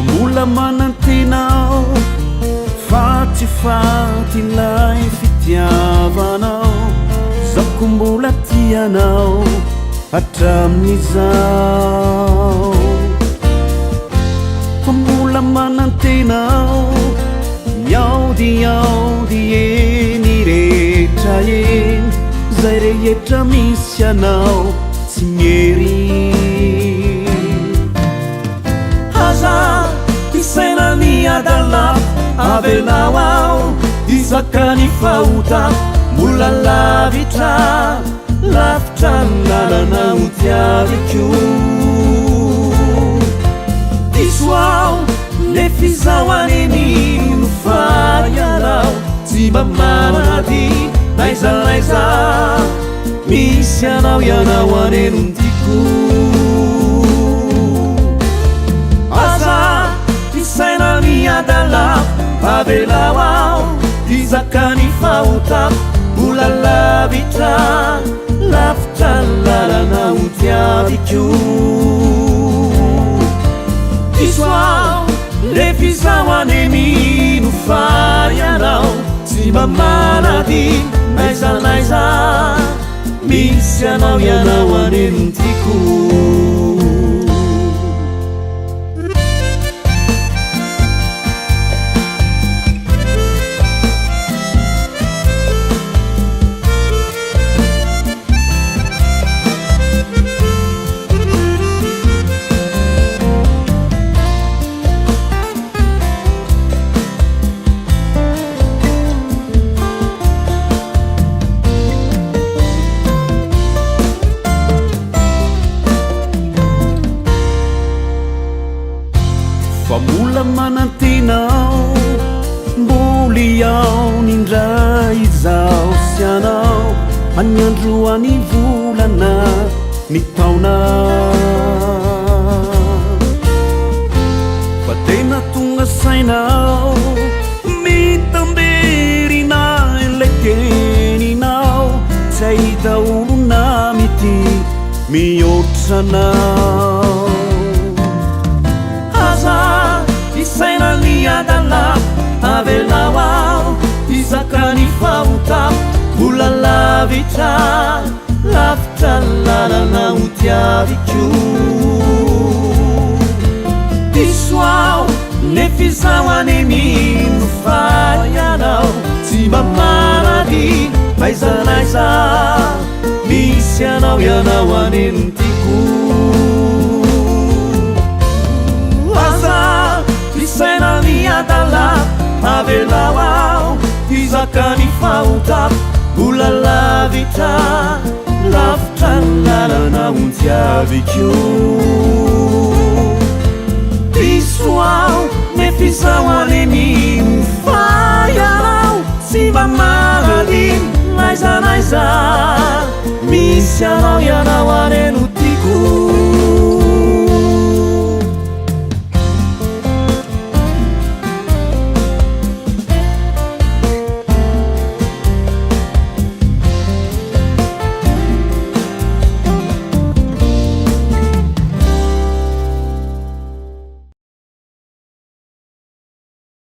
mbola manantenao fatifatylay fitiavanao zako mbola tianao hatramin'izao fa mbola manantenao miaudiaudi eny rehetra eny zay rehetra misy anao tsy miery haza isainany adalako avelao ao izakany fahota mbola lavitra lavitra lalana otiaviko diso ao le fizahoaneny nofarianao tsy mamanady naizanaiza misy anao ianao anenondiko aza isainany adalako avelao ao izakany fahotako mbola lavitra lavitra lalana otiaviko diso ao le fizahoaneny nofarianao tsy mamanady naizanaiza misy anao ianao anenondiko fa mbola manantenao mboly ao nindray izao sy anao anyandro any volana ny taona fa tena tonga sainao mitamberina ilay teninao tsy ahita olona mity mihoatranao isainany adalako avelao ao izakany fahotako mbola lavitra lavitra lalana otiaviko diso ao le fizahoaneny nofarianao tsy mamanady naizanaiza misy anao ianao anenondiko isainany adalako avelao ao izakany fahotako mbola lavitra lavitra lalana otiaviko diso ao le fizahoaneny nofarianao tsy mamanady naizanaiza misy anao ianao aneno